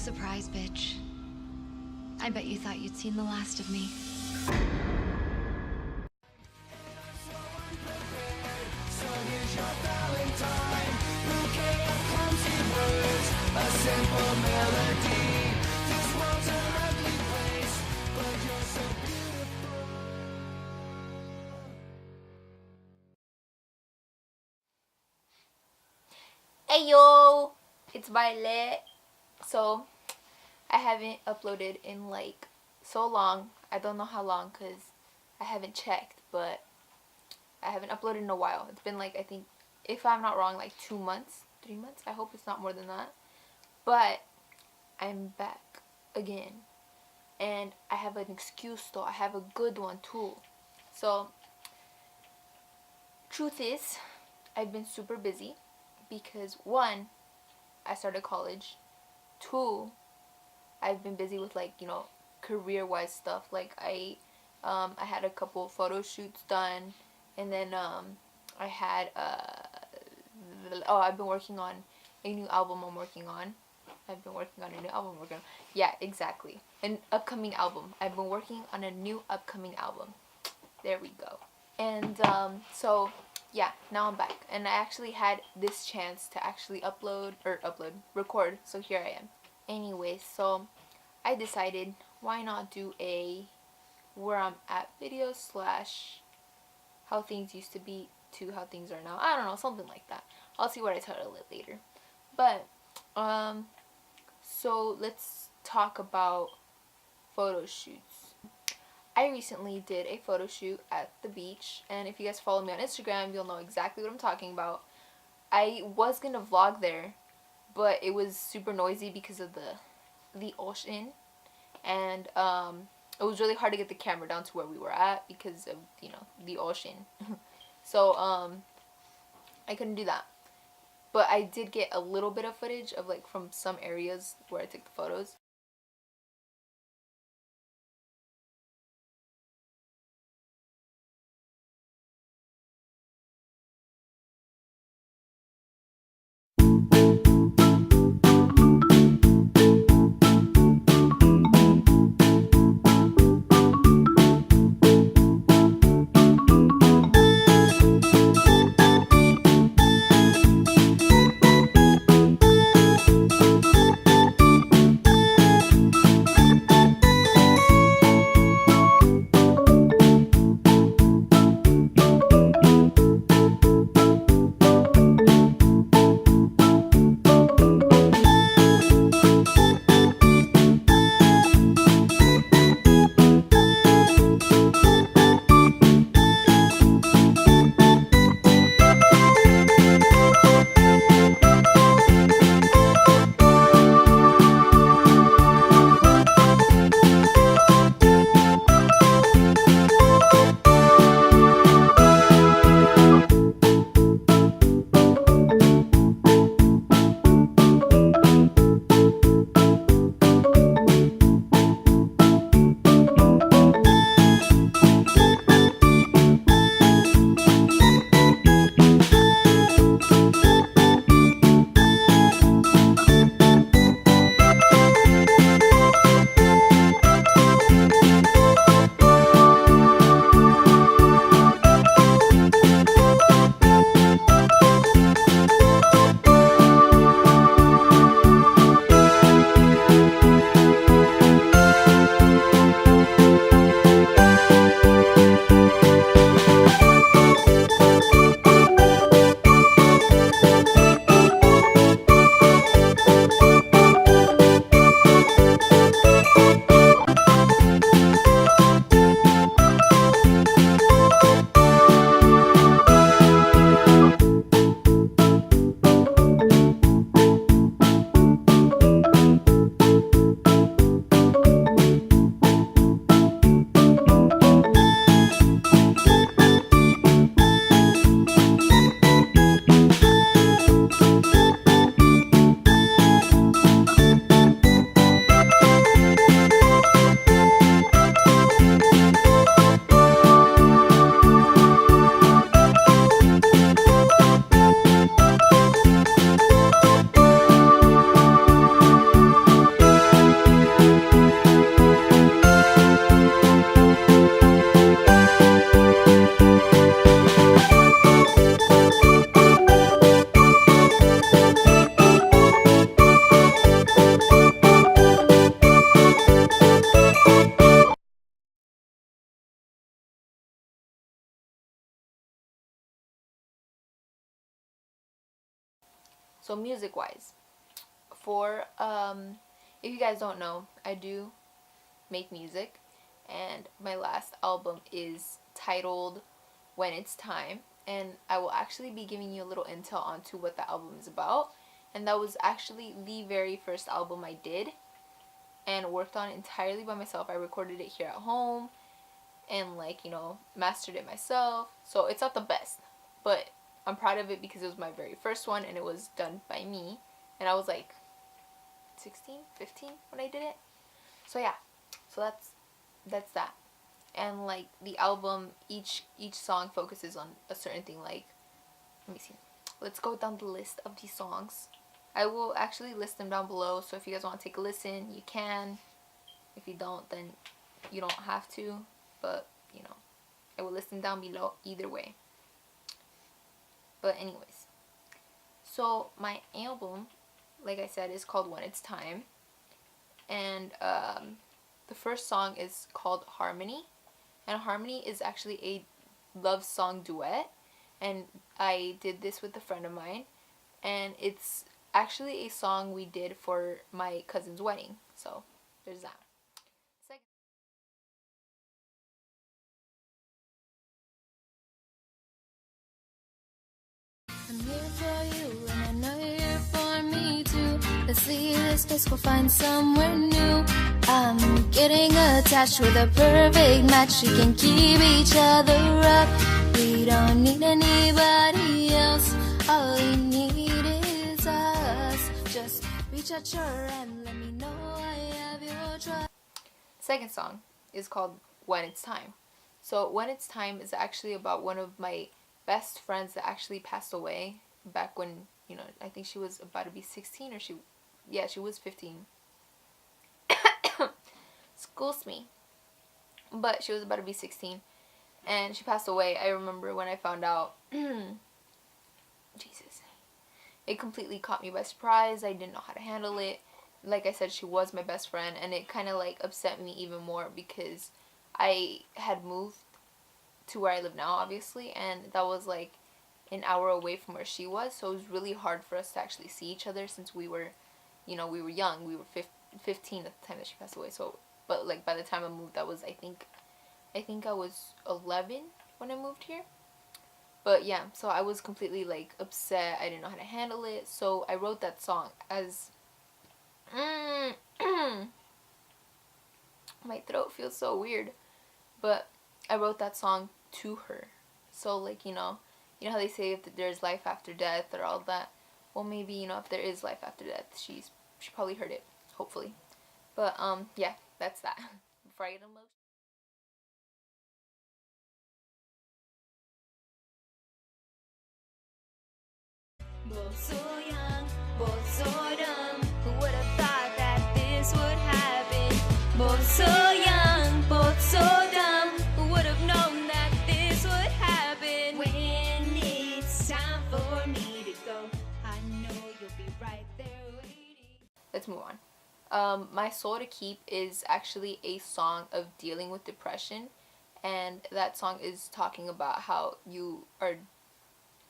Surprise, bitch. I bet you thought you'd seen the last of me. Hey yo, it's Violet. So I haven't uploaded in like so long. I don't know how long because I haven't checked, but I haven't uploaded in a while. It's been like, I think, if I'm not wrong, like 2 months, 3 months. I hope it's not more than that. But I'm back again, and I have an excuse though. I have a good one too. So truth is, I've been super busy because one, I started college. Two, I've been busy with like, career-wise stuff. Like I had a couple photo shoots done, and then I had I've been working on a new album. Yeah, exactly. An upcoming album. I've been working on a new upcoming album. There we go. And so yeah, now I'm back, and I actually had this chance to actually record, so here I am. Anyway, so I decided, why not do a where I'm at video slash how things used to be to how things are now. I don't know, something like that. I'll see what I title it later. But so let's talk about photo shoots. I recently did a photo shoot at the beach, and if you guys follow me on Instagram, you'll know exactly what I'm talking about. I was gonna vlog there, but it was super noisy because of the ocean, and it was really hard to get the camera down to where we were at because of the ocean. So I couldn't do that, but I did get a little bit of footage of like from some areas where I took the photos. So music wise, for if you guys don't know, I do make music, and my last album is titled When It's Time, and I will actually be giving you a little intel onto what the album is about. And that was actually the very first album I did and worked on entirely by myself. I recorded it here at home and, like, you know, mastered it myself. So it's not the best, but I'm proud of it because it was my very first one and it was done by me. And I was like 16, 15 when I did it. So yeah, so that's that. And like the album, each song focuses on a certain thing. Like, let me see. Let's go down the list of these songs. I will actually list them down below, so if you guys want to take a listen, you can. If you don't, then you don't have to. But, you know, I will list them down below either way. But anyways, so my album, like I said, is called When It's Time. And the first song is called Harmony. And Harmony is actually a love song duet. And I did this with a friend of mine. And it's actually a song we did for my cousin's wedding. So there's that. I'm here for you, and I know you're here for me too. Let's leave this place, go find somewhere new. I'm getting attached with a perfect match. We can keep each other up. We don't need anybody else. All we need is us. Just reach out your hand, let me know I have your trust. Second song is called When It's Time. So When It's Time is actually about one of my best friends that actually passed away back when, you know, I think she was about to be 16 or she was 15. Excuse me. But she was about to be 16 and she passed away. I remember when I found out, Jesus, it completely caught me by surprise. I didn't know how to handle it. Like I said, she was my best friend, and it kind of like upset me even more because I had moved to where I live now, obviously, and that was like an hour away from where she was, so it was really hard for us to actually see each other since we were, you know, we were young. We were 15 at the time that she passed away. So, but like by the time I moved, I was, I think I was 11 when I moved here. But yeah, so I was completely like upset. I didn't know how to handle it, so I wrote that song as my throat feels so weird, but I wrote that song to her. So like, you know how they say if there's life after death or all that. Well, maybe, you know, if there is life after death, she probably heard it, hopefully. But yeah, that's that. Before I get emotional. Both so young, both so dumb. Who would have thought that this would happen? Both so young, both so dumb. Who would have known that this would happen? When it's time for me to go, I know you'll be right there waiting. Let's move on. My Soul to Keep is actually a song of dealing with depression, and that song is talking about how you are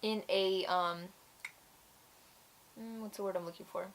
in a what's the word I'm looking for?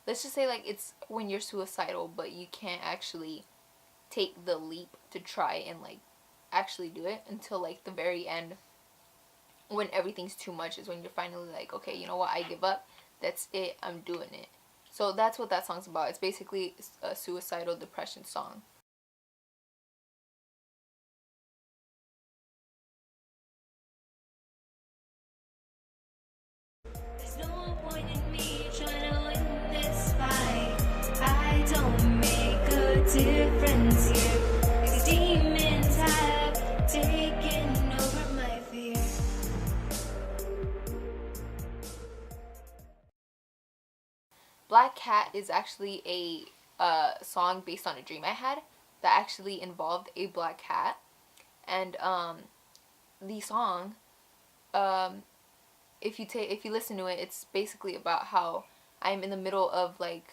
Let's just say like it's when you're suicidal, but you can't actually take the leap to try and like actually do it until like the very end, when everything's too much, is when you're finally like, okay, you know what, I give up. That's it. I'm doing it. So that's what that song's about. It's basically a suicidal depression song. There's no point in me trying to win this fight. I don't make a difference here. These demons have taken over my fear. Black Cat is actually a song based on a dream I had that actually involved a black cat. And the song, if you listen to it, it's basically about how I'm in the middle of like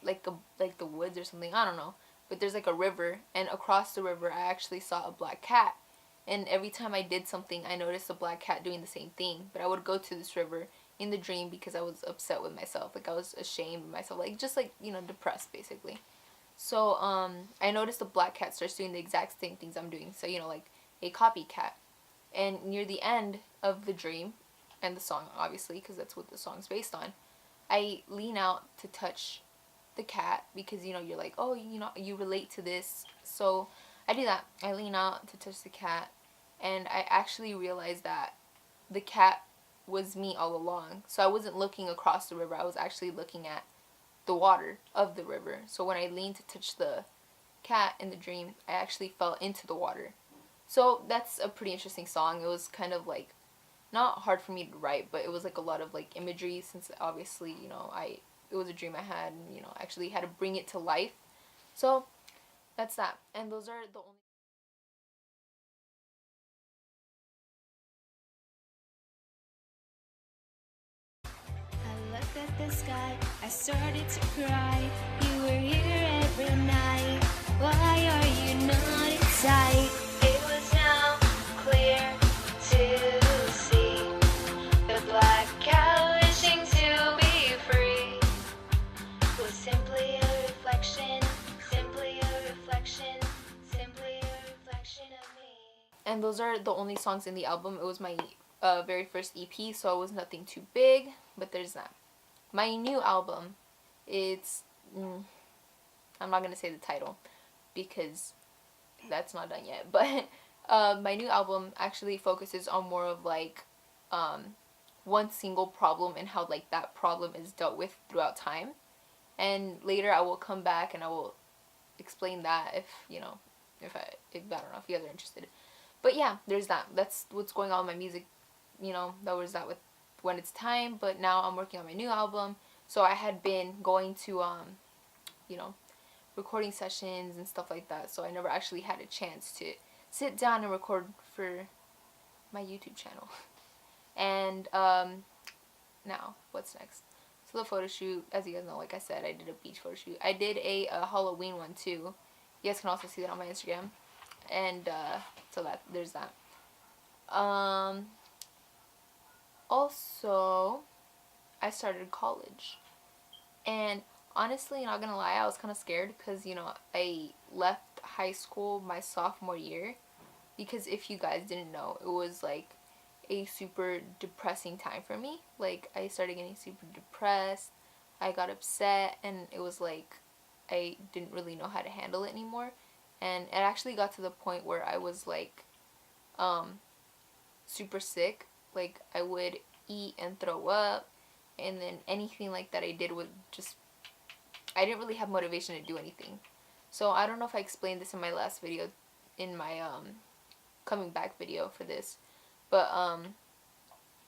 the woods or something, I don't know, but there's like a river, and across the river I actually saw a black cat, and every time I did something, I noticed a black cat doing the same thing. But I would go to this river in the dream because I was upset with myself. Like, I was ashamed of myself. Like, just like, you know, depressed, basically. So, I noticed the black cat starts doing the exact same things I'm doing. So, you know, like a copycat. And near the end of the dream, and the song, obviously, because that's what the song's based on, I lean out to touch the cat because, you know, you're like, oh, you know, you relate to this. So I do that. I lean out to touch the cat, and I actually realized that the cat was me all along. So I wasn't looking across the river. I was actually looking at the water of the river. So when I leaned to touch the cat in the dream, I actually fell into the water. So that's a pretty interesting song. It was kind of like not hard for me to write, but it was like a lot of like imagery, since obviously, you know, it was a dream I had, and, you know, actually had to bring it to life. So that's that. And those are the only I looked at the sky, I started to cry. You were here every night. Why are you not inside? It was now clear to see the black cat wishing to be free was simply a reflection, simply a reflection, simply a reflection of me. and those are the only songs in the album. It was my very first EP, so it was nothing too big, but there's that. My new album, it's I'm not gonna say the title because that's not done yet, but my new album actually focuses on more of like one single problem and how like that problem is dealt with throughout time. And later I will come back and I will explain that if, you know, if I don't know if you guys are interested. But yeah, there's that. That's what's going on with my music. You know, that was that with When It's Time. But now I'm working on my new album. So I had been going to you know, recording sessions and stuff like that. So I never actually had a chance to sit down and record for my YouTube channel. And now what's next? So the photo shoot, as you guys know, like I said, I did a beach photo shoot. I did a Halloween one too. You guys can also see that on my Instagram. And so that there's that. Also, I started college, and honestly, not gonna lie, I was kind of scared because, you know, I left high school my sophomore year, because if you guys didn't know, it was like a super depressing time for me. Like, I started getting super depressed, I got upset, and it was like I didn't really know how to handle it anymore. And it actually got to the point where I was like super sick. Like, I would eat and throw up, and then anything like that I did would just, I didn't really have motivation to do anything. So I don't know if I explained this in my last video, in my coming back video for this, but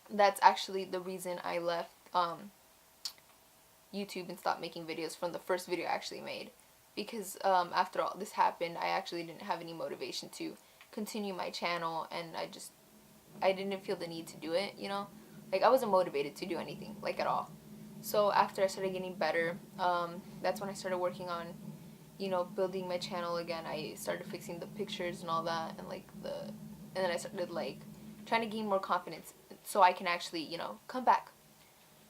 that's actually the reason I left YouTube and stopped making videos from the first video I actually made. Because after all this happened, I actually didn't have any motivation to continue my channel, and I didn't feel the need to do it, you know? Like, I wasn't motivated to do anything, like, at all. So after I started getting better, that's when I started working on, you know, building my channel again. I started fixing the pictures and all that, and like and then I started like trying to gain more confidence so I can actually, you know, come back.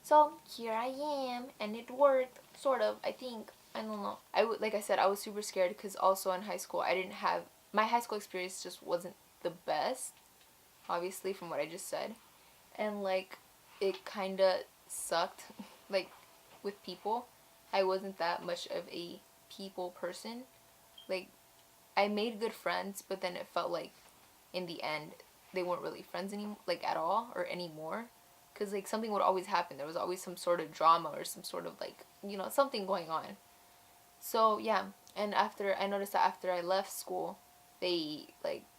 So here I am, and it worked, sort of, I think. I don't know. Like I said, I was super scared because also in high school, my high school experience just wasn't the best, obviously, from what I just said. And like, it kind of sucked, like, with people. I wasn't that much of a people person. Like, I made good friends, but then it felt like in the end they weren't really friends anymore, like, at all or anymore, because like something would always happen. There was always some sort of drama or some sort of, like, you know, something going on. So yeah, and I noticed that after I left school, they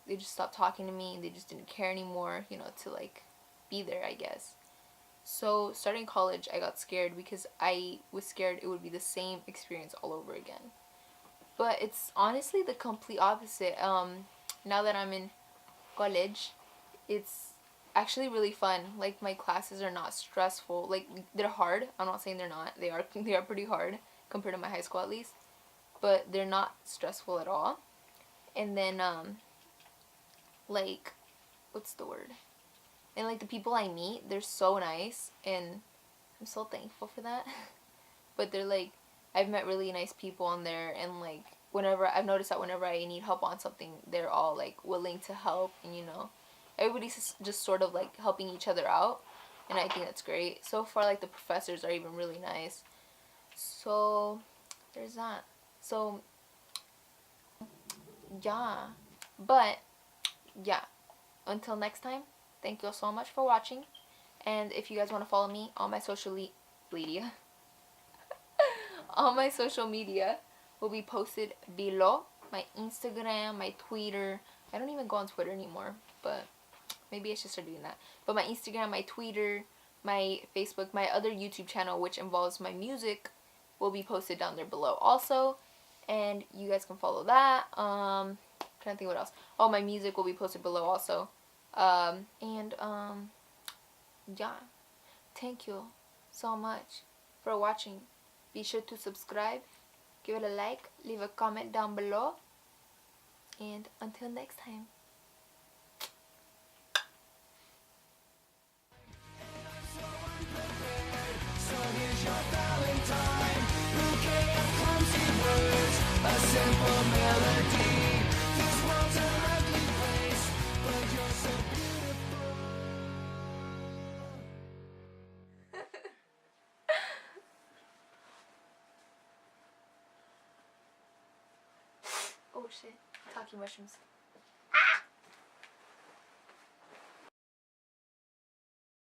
just stopped talking to me, and they just didn't care anymore, you know, to like be there, I guess. So starting college, I got scared because I was scared it would be the same experience all over again. But it's honestly the complete opposite. Now that I'm in college, it's actually really fun. Like, my classes are not stressful. Like, they're hard. I'm not saying they're not. They are pretty hard compared to my high school, at least. But they're not stressful at all. And then like, what's the word? And like the people I meet, they're so nice, and I'm so thankful for that. But they're like, I've met really nice people on there, and like I've noticed that whenever I need help on something, they're all like willing to help, and everybody's just sort of like helping each other out, and I think that's great. So far, like the professors are even really nice. So there's that. So yeah, but yeah, until next time, thank you all so much for watching. And if you guys want to follow me on my social media, all my social media will be posted below. My Instagram, my Twitter. I don't even go on Twitter anymore, but maybe I should start doing that. But my Instagram, my Twitter, my Facebook, my other YouTube channel, which involves my music, will be posted down there below also. And you guys can follow that. Trying to think what else. Oh, my music will be posted below also. Yeah. Thank you so much for watching. Be sure to subscribe, give it a like, leave a comment down below. And until next time. Oh shit, talking mushrooms.